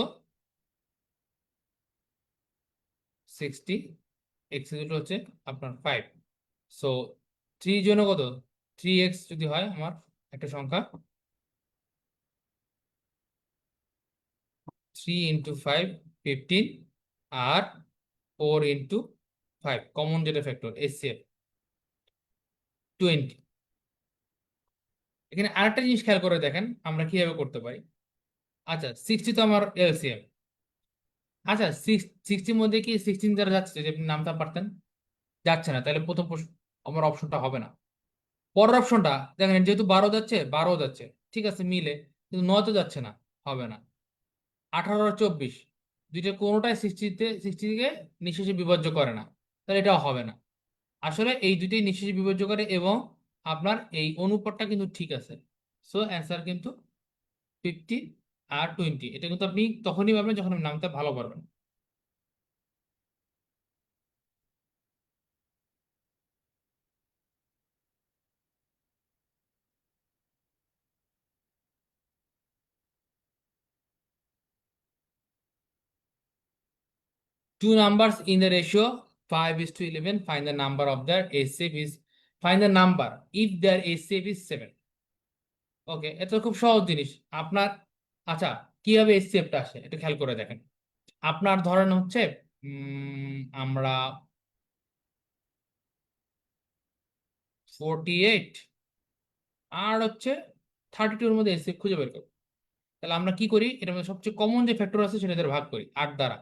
60, এক্স ইকুয়াল হচ্ছে আপনার 5। সো 3 জন্য কত, 3x যদি হয় আমার একটা সংখ্যা, 3 ইন্টু 5, 15, আর 4 ইন্টু 5 কমন যেটা ফ্যাক্টর এসসিএফ 20। এখানে আরেকটা জিনিস খেয়াল করে দেখেন আমরা কিভাবে করতে পারি। আচ্ছা, 60 তো আমার এলসিএম। আচ্ছা, 60 মধ্যে কি 16 দ্বারা যাচ্ছে, যদি আপনি নামটা পারতেন, যাচ্ছে না, তাহলে প্রথম আমার অপশনটা হবে না। পরের অপশনটা দেখেন, যেহেতু 12 যাচ্ছে, 12 যাচ্ছে, ঠিক আছে মিলে, কিন্তু 9 তো যাচ্ছে না, হবে না। 18 আর 24 দুইটা কোনোটাই 60 থেকে নিঃশেষে বিভাজ্য করে না, তাহলে এটাও হবে না। আসলে এই দুইটাই নিঃশেষে বিভাজ্য করে, এবং আপনার এই অনুপাতটা কিন্তু ঠিক আছে। সো অ্যান্সার কিন্তু 50 আর 20। এটা কিন্তু আপনি তখনই পাবেন যখন আপনি নামতে ভালো পারবেন। Two numbers in the ratio 5:11, find the number of their HCF is, find the number if their HCF is 7. ওকে, এটা খুব সহজ জিনিস আপনার। আচ্ছা, কিভাবে HCFটা আসে এটা খেয়াল করে দেখেন। আপনার ধরেন হচ্ছে আমরা 48 আর হচ্ছে 32 এর মধ্যে HCF খুঁজে বের করব। তাহলে আমরা কি করি, এটার মধ্যে সবচেয়ে কমন যে ফ্যাক্টর আছে সেটা দ্বারা ভাগ করি, 8 দ্বারা।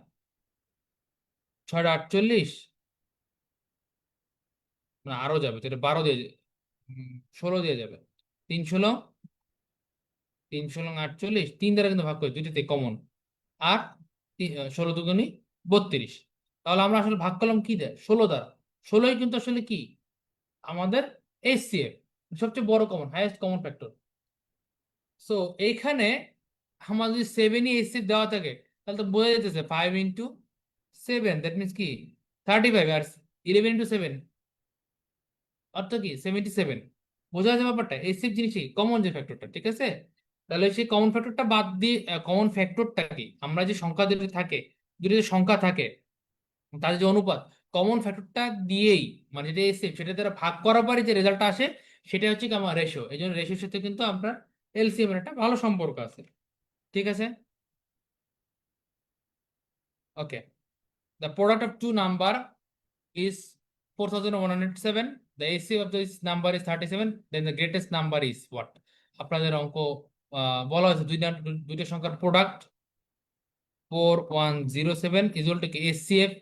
6 48, আরো যাবে, তো এটা 12 দিয়ে 16 দিয়ে যাবে। 3 16 3 16 48, 3 দ্বারা কিন্তু ভাগ করে দুইটাতে কমন। আর 16 দুগুণী 32। তাহলে আমরা আসলে ভাগ করলাম কি দেয় 16 দ্বারা। 16ই কিন্তু আসলে কি আমাদের HCF, সবচেয়ে বড় common, highest common factor. So এইখানে আমার যদি 7ই HCF দেওয়া থাকে তাহলে তো বোঝা যেতেছে 5 × 7, দ্যাট মিনস কি 35, আর 11 × 7 অর্থাৎ কি 77। বোঝা যাচ্ছে ব্যাপারটা, HCF জিনিসই কমন যে ফ্যাক্টরটা, ঠিক আছে। তাহলে সেই কমন ফ্যাক্টরটা বাদ দিয়ে, কমন ফ্যাক্টরটা কি, আমরা যে সংখ্যা দুটো থাকে, দুটো যে সংখ্যা থাকে তাদের যে অনুপাত, কমন ফ্যাক্টরটা দিয়েই মানে যেটা HCF সেটা দ্বারা ভাগ করার পরে যে রেজাল্টটা আসে সেটা হচ্ছে কি আমার রেশিও। এই জন্য রেশিওর সাথে কিন্তু আপনার LCM এর একটা ভালো সম্পর্ক আছে, ঠিক আছে। ওকে, the product of two number is 4107, the HCF of this number is 37, then the greatest number is what? আপনাদের অঙ্ক বলা হয়েছে দুইটা সংখ্যার প্রোডাক্ট 4107 ইকুয়াল টু কি HCF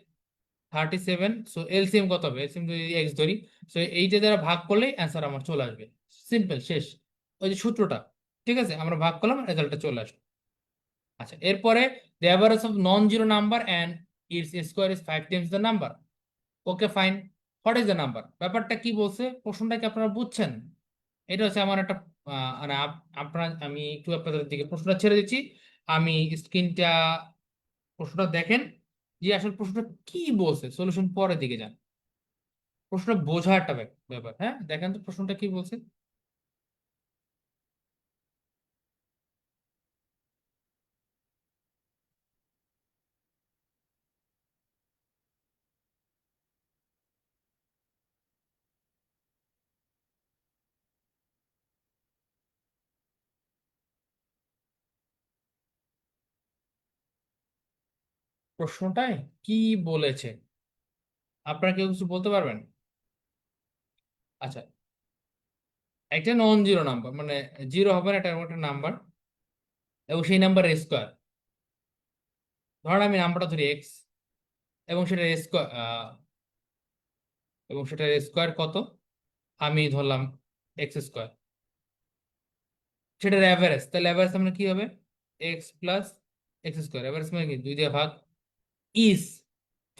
37। সো এলসিএম কত হবে, এলসিএম যদি এক্স ধরি, সো এইটা দ্বারা ভাগ করলেই অ্যান্সার আমার চলে আসবে। সিম্পল, শেষ। ওই যে সূত্রটা, ঠিক আছে, আমরা ভাগ করলাম, রেজাল্টটা চলে আসবে। আচ্ছা, এরপরে the average of non-zero number and its square is 5 times the number. Okay fine, what is the number, ব্যাপারটা কি বলছে, প্রশ্নটা কি আপনারা বুঝছেন? এটা হচ্ছে আমার একটা মানে আপনার, আমি একটু আপনাদের দিকে প্রশ্নটা ছেড়ে দিচ্ছি, আমি স্ক্রিনটা, প্রশ্নটা দেখেন যে আসলে প্রশ্নটা কি বলছে, সলিউশন পরের দিকে যান। প্রশ্নটা বোঝা একটা ব্যাপার, হ্যাঁ দেখেন তো প্রশ্নটা কি বলছে। প্রশ্নটায় কি বলেছে আপনারা কেউ কিছু বলতে পারবেন? আচ্ছা, একটা নন জিরো নাম্বার, মানে জিরো হবে না, এটা এমন একটা নাম্বার, এবং সেই নাম্বারের স্কোয়ার, ধরেন আমি নাম্বারটা ধরি এক্স, এবং সেটার স্কোয়ার, এবং সেটার স্কোয়ার কত, আমি ধরলাম এক্স স্কোয়ার, সেটার অ্যাভারেজ, তাহলে অ্যাভারেজ মানে কি হবে x plus x square, average মানে কি 2 দিয়ে ভাগ, is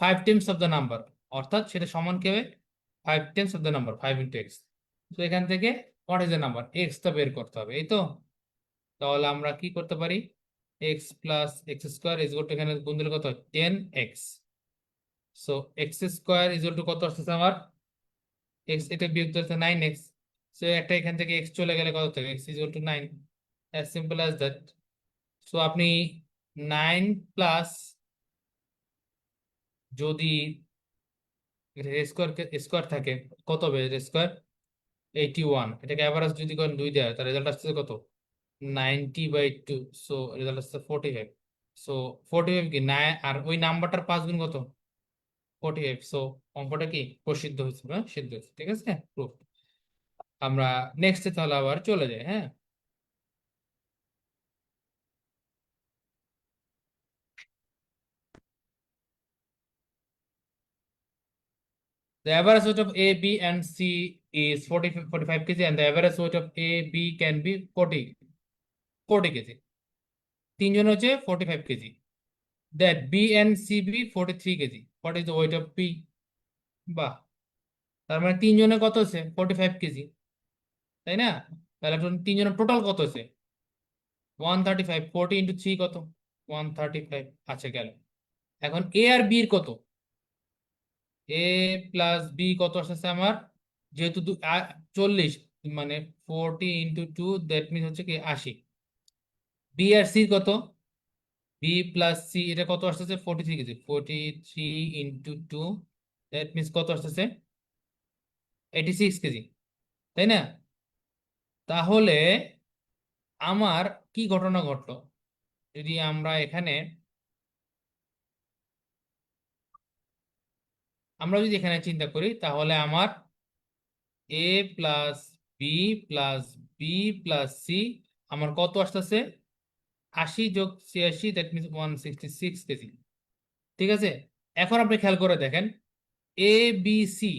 5 Times of the number, অর্থাৎ সেটা সমান কি হবে 5 Times of the number, 5 × x। তো এখান থেকে what is the number, x টা বের করতে হবে, এই তো। তাহলে আমরা কি করতে পারি, x plus x square is equal to, এখানে গুণ দিলে কত হয় 10x। So x square is equal to কত আসতেছে আমার, এক্স এটা বিয়োগ করতে 9x। সো একটা এখান থেকে এক্স চলে গেলে কত থাকে, x is equal to 9, as simple as that. So আপনি 9 প্লাস, যদি স্কোয়ার স্কোয়ার থাকে কত হবে স্কোয়ার 81, এটাকে অ্যাভারেজ যদি করেন 2 দেয়, তার রেজাল্ট আসছে কত 90/2। সো রেজাল্ট আসছে 45। সো 45 কি না, আর ওই নাম্বারটার 5 গুণ কত 45। সো অঙ্কটা কি প্রসিদ্ধ হয়েছে, হ্যাঁ সিদ্ধ হয়েছে, ঠিক আছে, প্রুফ। আমরা নেক্সটে তাহলে আবার চলে যাই, হ্যাঁ। The average weight of A, B, and C is 45 kg, and the average weight of A, B can be 40 kg. তিনজন হচ্ছে 45 kg. That B and C be 43 kg. What is the weight of B? বাহ, তার মানে তিনজনে কত হচ্ছে 45 কেজি, তাই না? তাহলে তিনজনের টোটাল কত হচ্ছে 135, 40 × 3 কত 135। আচ্ছা গেল, এখন এ আর বি এর কত, এ প্লাস বি কত আসছে আমার, যেহেতু 40, মানে 40 × 2, দ্যাট মিনস হচ্ছে কি 80। বি আর সি কত, বি প্লাস সি এটা কত আসতেছে 43 কেজি, 43 × 2, দ্যাট মিনস কত আসতেছে 86 কেজি, তাই না? তাহলে আমার কি ঘটনা ঘটলো, যদি আমরা এখানে, চিন্তা করি, তাহলে আমার A plus B plus B plus C আমার কত আসতেছে 80 + 86, দ্যাট মিনস 166 কেজি, ঠিক আছে। এখন আপনি খেয়াল করে দেখেন, এ বি সি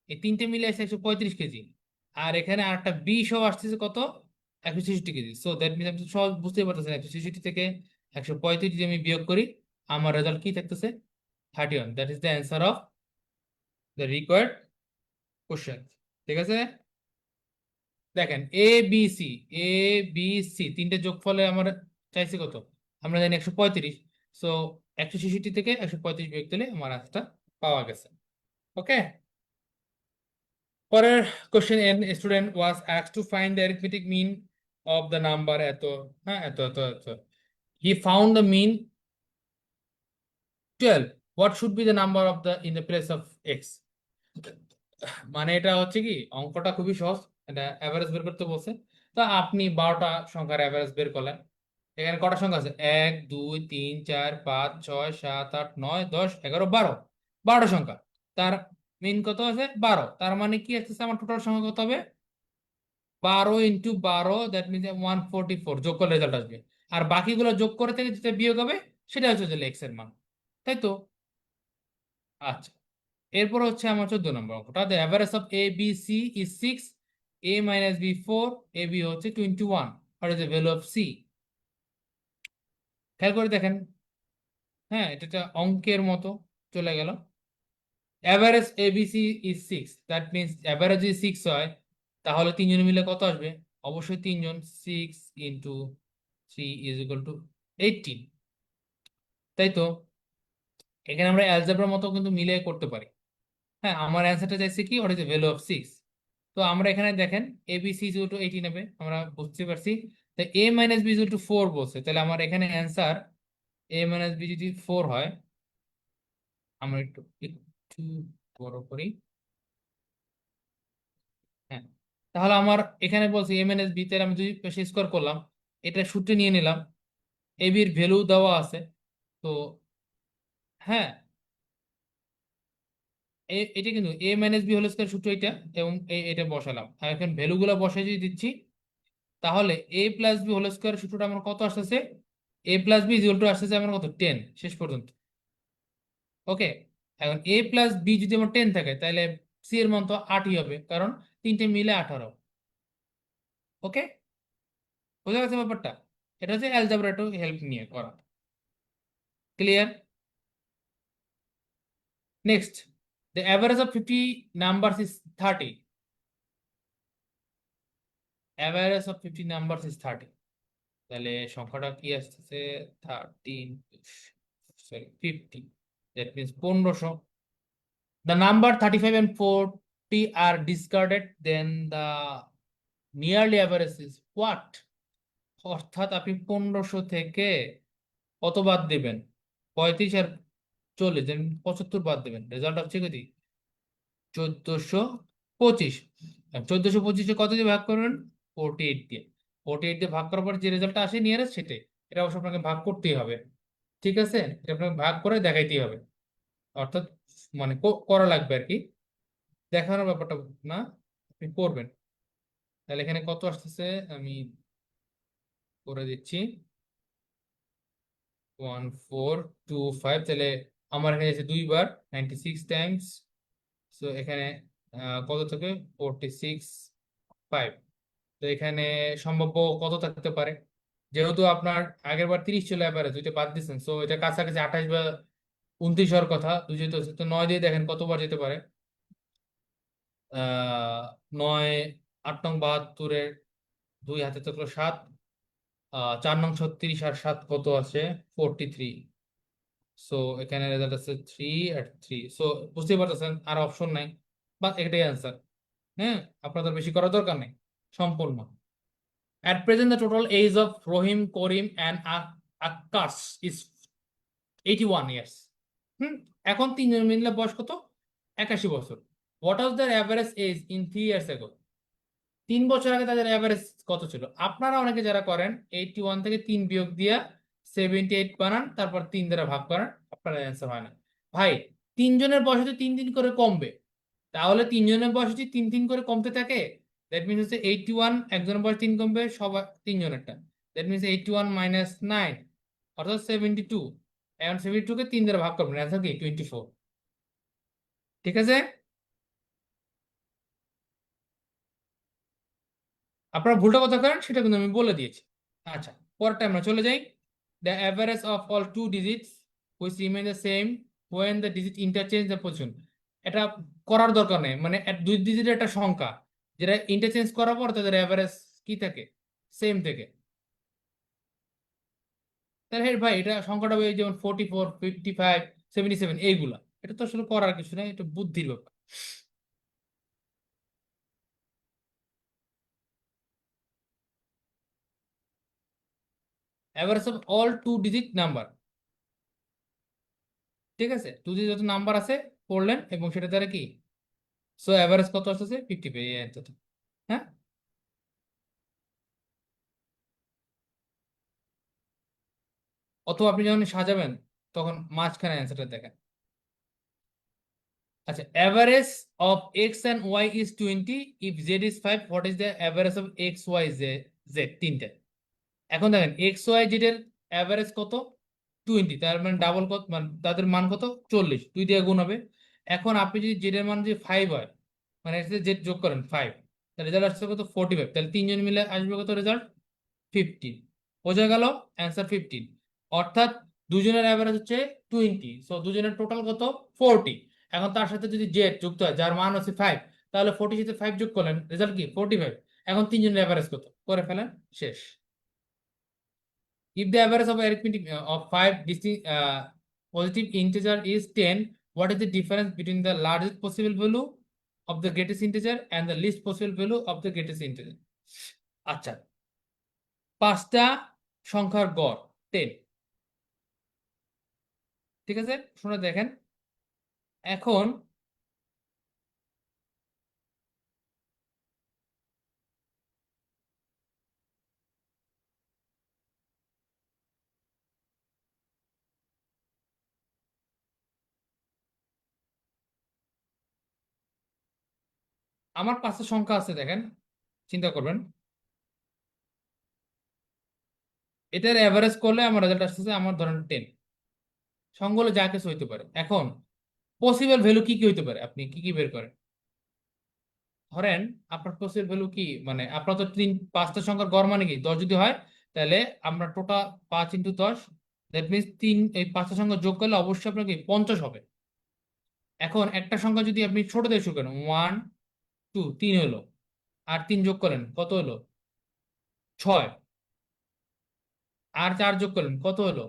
এই তিনটে মিলে আছে 135 কেজি, আর এখানে আরেকটা বি সহ আসতেছে কত, 166 কেজি। সো দ্যাট মিনস আপনি সহজ বুঝতেই পারতেছেন 166 থেকে 135 যদি আমি বিয়োগ করি, আমার রেজাল্ট কি থাকতেছে, 31। That is the answer of the required question. ঠিক আছে, দেখেন এ বি সি, এ বি সি তিনটে যোগফলে আমার চাইছে কত, আমরা জানি 135। সো 166 থেকে 135 বিয়োগ দিলে আমার আনসারটা পাওয়া গেছে। ওকে, পরের question, N student was asked to find the arithmetic mean of the number এত, হ্যাঁ এত এত এত, he found the mean 12, what should be the number of the in the place of x? মানে এটা হচ্ছে কি, অঙ্কটা খুবই সহজ, এটা অ্যাভারেজ বের করতে বলছে। তা আপনি 12টা সংখ্যার অ্যাভারেজ বের করলেন। এখানে কটা সংখ্যা আছে, 1 2 3 4 5 6 7 8 9 10 11 12, 12টা সংখ্যা, তার মিন কত আছে 12। তার মানে কি আসতেছে, আমার টোটাল সংখ্যা কত হবে, 12 ইন্টু 12, দ্যাট মিনস 144 যোগ করলে রেজাল্ট আসবে। আর বাকিগুলো যোগ করে থেকে যেটা বিয়োগ হবে সেটা হচ্ছে এক্স এর মান, তাই তো? আচ্ছা, এরপর হচ্ছে আমার 14 নম্বর অঙ্কটা, the average of A B C is 6, A minus B 4, A B হচ্ছে 21, what is the value of C? খেয়াল করে দেখেন, হ্যাঁ এটা একটা অঙ্কের মতো চলে গেল। Average A B C is 6, that means average যদি 6 হয় তাহলে তিনজন মিলে কত আসবে, অবশ্যই তিনজন, 6 ইন্টু 3 ইজ ইকুয়াল টু 18, তাই তো? এখানে আমরা অ্যালজেব্রার মতো কিন্তু মিলিয়ে করতে পারি। হ্যাঁ, আমার অ্যান্সারটা চাইছে কি, what is the value of 6। তো আমরা এখানে দেখেন এ বি সি ইকুয়াল টু 80 নেবে, আমরা বুঝতে পারছি। তাই এ মাইনাস বি ইকুয়াল টু 4 বলছে, তাহলে আমার এখানে অ্যান্সার এ মাইনাস বি যদি 4 হয়, আমরা একটু একটু বড় করি, হ্যাঁ, তাহলে আমার এখানে বলছি এম এন এস বি, তাহলে আমি দুই পাশে স্কোয়ার করলাম, এটা সূত্রে নিয়ে নিলাম, এ বির ভ্যালু দেওয়া আছে। তো হ্যাঁ, এটা কিন্তু এ মাইনাস বি হোল স্কোয়ার সূত্র এটা, এবং এটা বসালাম, আর এখন ভ্যালু গুলো বসাই যদি দিচ্ছি, তাহলে এ প্লাস বি হোল স্কোয়ার সূত্রটা আমার কত আসতেছে, এ প্লাস বি ইকুয়াল টু আসতেছে আমার কত, 10 শেষ পর্যন্ত। ওকে, এখন এ প্লাস বি যদি আমার 10 থাকে তাহলে সি এর মান তো 8ই হবে, কারণ তিনটে মিলে 18। ওকে, বোঝা গেছে ব্যাপারটা? এটা হচ্ছে অ্যালজেব্রা একটু হেল্প নিয়ে করা। Clear? Next, the average of 50 numbers is 30, average of 50 numbers is 30, তাহলে সংখ্যাটা কি আসতেছে, 13, sorry 50, that means 1500। The number 35 and 40 are discarded, then the nearly average is what? অর্থাৎ আপনি 1500 থেকে কত বাদ দিবেন, 35 আর 40, দেন 75 বাদ দিবেন, রেজাল্ট হচ্ছে কি 1425। 1425 কত দিয়ে ভাগ করবেন, 48 দিয়ে। 48 দিয়ে ভাগ করার পর যে রেজাল্টটা আসে নিয়ারেস্ট সেটাই, এটা অবশ্য আপনাকে ভাগ করতেই হবে। ঠিক আছে, এটা আপনাকে ভাগ করে দেখাইতেই হবে, অর্থাৎ মানে করা লাগবে আর কি, দেখানোর ব্যাপারটা না, আপনি করবেন। তাহলে এখানে কত আসতেছে আমি করে দিচ্ছি, 1425, তাহলে আমার এখানে আছে দুইবার 96 টাইমস। সো এখানে কত থেকে 46 5, তো এখানে সম্ভাব্য কত থাকতে পারে, যেহেতু আপনার আগের বার 30 ছিল অ্যাভারেজ, দুইটা বাদ দিচ্ছেন, সো এটা কাছাকাছি 28 বা 29 হওয়ার কথা, দুই যেহেতু আছে, তো 9 দিয়ে দেখেন কতবার যেতে পারে, 9 8 নং 72-এর 2 হাতে থাকলো 7, 4 নং 36 আর 7 কত আছে, 43। সো এখানে রেজাল্ট আছে 3 আর 3। সো বুঝতেই পারতেছেন আর অপশন নাই, বা এটাই অ্যান্সার। হ্যাঁ, আপনাদের বেশি করার দরকার নেই, সম্পূর্ণ। At present, the total age of Rohim, Korim, and Akash is 81 years. এখন তিনজন মিলে বয়স কত, 81 বছর। What was their average age in 3 years ago? 3 বছর আগে তাদের অ্যাভারেজ কত ছিল? আপনারা অনেকে যারা করেন 81 থেকে 3 বিয়োগ দিয়া 78 বানান, তারপর 3 দ্বারা ভাগ করেন, আপনার অ্যান্সার হয় না। ভাই, তিনজনের বয়স যদি 3 করে কমবে, তাহলে তিনজনের বয়স যদি 3 করে কমতে থাকে, দ্যাট মিনস হচ্ছে 81, একজনের বয়স 3 কমবে সবার তিনজনেরটা, দ্যাট মিনস 81 মাইনাস 9, অর্থাৎ 72। এখন 72 কে 3 দ্বারা ভাগ করবেন, অ্যান্সার কি 24। ঠিক আছে? আপনারা ভুলটা কথা করেন সেটা কিন্তু আমি বলে দিয়েছি। আচ্ছা, পরেরটা আমরা চলে যাই। The average of all two digits which remain the same when the digit interchange the position. এটা করার দরকার নেই, মানে দুই ডিজিটের একটা সংখ্যা যেটা ইন্টারচেঞ্জ করার পর তাদের অ্যাভারেজ কি থাকে, সেম থেকে। তাহলে ভাই এটা সংখ্যাটা ওই যেমন 44, 55, 77 এইগুলা, এটা তো আসলে করার কিছু নেই, এটা বুদ্ধির ব্যাপার। Average of all two digit number, ঠিক আছে, টু ডিজিট যত নাম্বার আছে পড়লেন এবং সেটা দ্বারা কি, সো অ্যাভারেজ কত আসছে 55, এই অ্যান্সারটা। হ্যাঁ, অথবা আপনি যখন সাজাবেন তখন মাঝখানে অ্যান্সারটা দেখেন। আচ্ছা, average of X and Y is 20, if Z is 5, what is the average of X Y Z, তিনটে। এখন দেখেন এক্স ওয়াই জেড এর অ্যাভারেজ কত, 20, তার মানে ডাবল কত, মানে তাদের মান কত, 40, 2 দিয়ে গুণ হবে। এখন আপনি যদি জেড এর মান যদি 5 হয়, মানে এর সাথে জেড যোগ করেন 5, তাহলে রেজাল্ট আসছে কত, 45, তাহলে তিনজন মিলে আসবে কত রেজাল্ট, 15। বোঝা গেল, অ্যান্সার 15। অর্থাৎ দুজনের অ্যাভারেজ হচ্ছে 20, সো দুজনের টোটাল কত, 40। এখন তার সাথে যদি জেড যুক্ত হয় যার মান হচ্ছে 5, তাহলে 40 সাথে 5 যোগ করলেন, রেজাল্ট কি, 45। এখন তিনজনের অ্যাভারেজ কত করে ফেলেন, শেষ। If the average of arithmetic of five distinct positive integer is 10, what is the difference between the largest possible value of the greatest integer and the least possible value of the greatest integer? আচ্ছা, পাঁচটা সংখ্যার গড় 10, ঠিক আছে, শুনে দেখেন। এখন আমার পাঁচটা সংখ্যা আছে, দেখেন, চিন্তা করবেন, এটার অ্যাভারেজ করলে আমার রেজাল্ট আসতেছে, আমার ধরেন 10, সংখ্যাগুলো যা কিছু হইতে পারে। এখন পসিবল ভ্যালু কি কি হইতে পারে, আপনি কি কি বের করেন। ধরেন আপনার পসিবল ভ্যালু কি, মানে আপনার তো পাঁচটা সংখ্যার গড় মানে কি 10 যদি হয়, তাহলে আমরা টোটাল 5 × 10, দ্যাট মিনস এই পাঁচটা সংখ্যা যোগ করলে অবশ্যই আপনার কি 50 হবে। এখন একটা সংখ্যা যদি আপনি ছোট দিয়ে শুরু করেন, 1, 2, 3 হলো, আর 3 যোগ করেন কত হলো, 6, আর 4 যোগ করলেন কত হলো,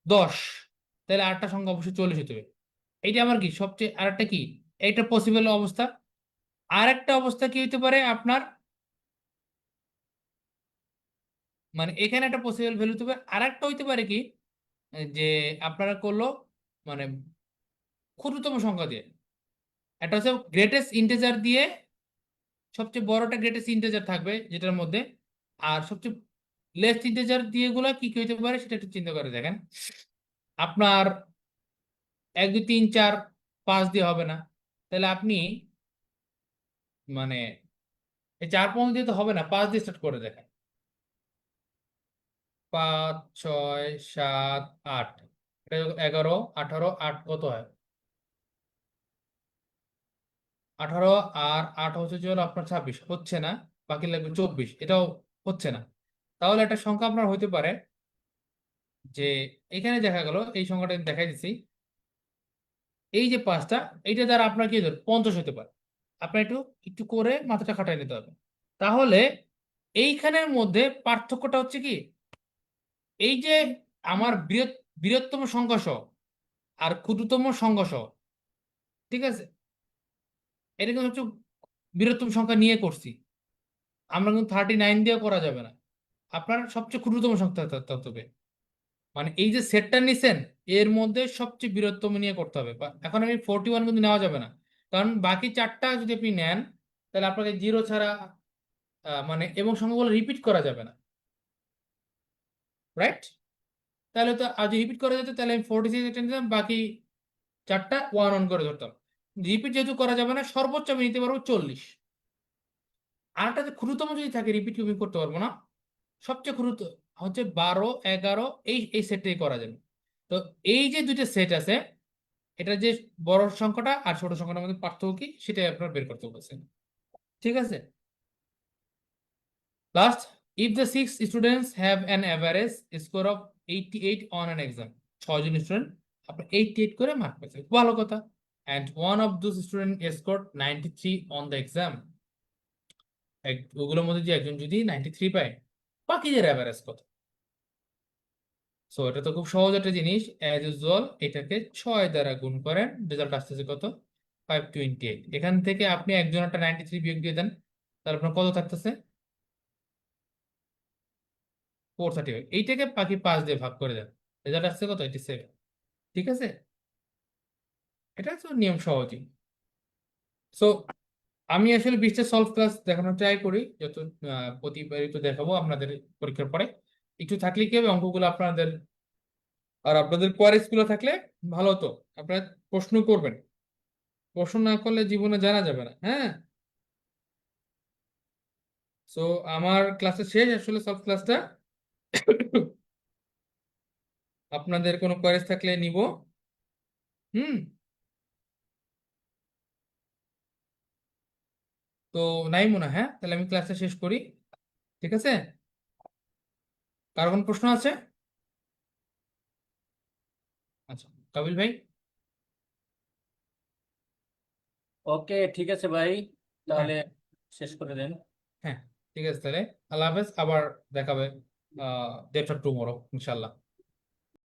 10, তাহলে আরেকটা সংখ্যা অবশ্যই 40 হতে হবে। এইটা আমার কি সবচেয়ে, আরেকটা কি, এইটা পসিবল অবস্থা। আর একটা অবস্থা কি হইতে পারে আপনার, মানে এখানে একটা পসিবল ভ্যালু হতে পারে। আর একটা হইতে পারে কি, যে আপনারা করলো, মানে ক্ষুদ্রতম সংখ্যা দিয়ে, একটা হচ্ছে গ্রেটেস্ট ইন্টিজার দিয়ে, সবচেয়ে বড়টা গ্রেটেস্ট ইন্টিজার থাকবে যেটার মধ্যে, আর সবচেয়ে লেস্ট ইন্টিজার দিয়ে গুলা কি কি হইতে পারে সেটা একটু চিন্তা করে দেখেন। আপনার 1, 2, 3, 4, 5 দিয়ে হবে না, তাহলে আপনি মানে এই 4, 5 দিয়ে তো হবে না, 5 দিয়ে স্টার্ট করে দেখেন, 5, 6, 7, 8, এটা 11, 18, 8 কত হয়, 18, আর 8 হচ্ছে যে হলো আপনার 26, হচ্ছে না, বাকি লাগবে 24, এটাও হচ্ছে না। তাহলে একটা সংখ্যা আপনার হইতে পারে, যে এখানে দেখা গেল এই সংখ্যাটা আমি দেখাই দিচ্ছি, এই যে 5টা, এইটা দ্বারা আপনার কি ধর 50 হতে পারে। আপনার একটু একটু করে মাথাটা খাটাই নিতে হবে। তাহলে এইখানের মধ্যে পার্থক্যটা হচ্ছে কি, এই যে আমার বৃহত্তম সংখ্যা সহ আর ক্ষুদ্রতম সংখ্যা সহ, ঠিক আছে, এটা কিন্তু হচ্ছে বৃহত্তম সংখ্যা নিয়ে করছি, আমরা কিন্তু 39 দিয়ে করা যাবে না, আপনার সবচেয়ে ক্ষুদ্রতম সংখ্যা থাকতে হবে। মানে এই যে সেটটা নিছেন এর মধ্যে সবচেয়ে বৃহত্তম নিয়ে করতে হবে। এখন আমি 41 কিন্তু নেওয়া যাবে না, কারণ বাকি চারটা যদি আপনি নেন তাহলে আপনাকে জিরো ছাড়া মানে এবং সংখ্যাগুলো রিপিট করা যাবে না, রাইট। তাহলে তো আজ রিপিট করা যেত, তাহলে আমি 46 এটা নিতাম, বাকি চারটা 1 1 করে ধরতাম। রিপিট যেহেতু করা যাবে না, সর্বোচ্চ আমি নিতে পারবো 40। আর একটা যে ক্ষুদ্রতম যদি থাকে, রিপিট আমি করতে পারবো না, সবচেয়ে ক্ষুদ্র হচ্ছে 12, 11, এই এই সেটটাই করা যাবে। তো এই যে দুইটা সেট আছে, এটা যে বড় সংখ্যাটা আর ছোট সংখ্যাটার মধ্যে পার্থক্য কি সেটাই আপনারা বের করতে বলছেন। ঠিক আছে? Last, if the 6 students have an average score of 88 on an exam, 6 জন স্টুডেন্ট আপনার 88 করে মার্ক পেয়েছে, ভালো কথা, and one of those student scored 93 on the exam, ওগুলোর মধ্যে যে একজন যদি 93 পায়, বাকিদের অ্যাভারেজ কত? সো এটা তো খুব সহজ একটা জিনিস, অ্যাজ ইউজুয়াল এটাকে 6 দ্বারা গুণ করেন, রেজাল্ট আসতেছে কত? 528। এখান থেকে আপনি একজনেরটা 93 বিয়োগ দিয়ে দেন, তাহলে আপনার কত থাকতেছে? 435। এইটাকে বাকি 5 দিয়ে ভাগ করে দেন, রেজাল্ট আসছে কত? 87। ঠিক আছে, এটা তো নিয়ম সহজই। সো আমি আসলে 20টা সলভ ক্লাস দেখানোর ট্রাই করি, যত প্রতিবারই তো দেখাবো আপনাদের পরীক্ষার পরে। একটু থাকলে কি হবে, অঙ্কগুলো আপনাদের আর আপনাদের কোয়ারিজ গুলো থাকলে ভালো হতো, আপনারা প্রশ্ন করবেন, প্রশ্ন না করলে জীবনে জানা যাবে না। হ্যাঁ, সো আমার ক্লাসে শেষ আসলে সব ক্লাসটা। আপনাদের কোনো কোয়ারিজ থাকলে নিব। হুম, তো নাই মনে হয়। হ্যাঁ, তাহলে আমি ক্লাসটা শেষ করি। ঠিক আছে, কার কোনো প্রশ্ন আছে? আচ্ছা, কাবিল ভাই। ওকে, ঠিক আছে ভাই, হ্যাঁ, তাহলে শেষ করে দেন। হ্যাঁ, ঠিক আছে, তাহলে আল্লাহ হাফেজ, আবার দেখাবে ডে আফটার টুমরো ইনশাল্লাহ।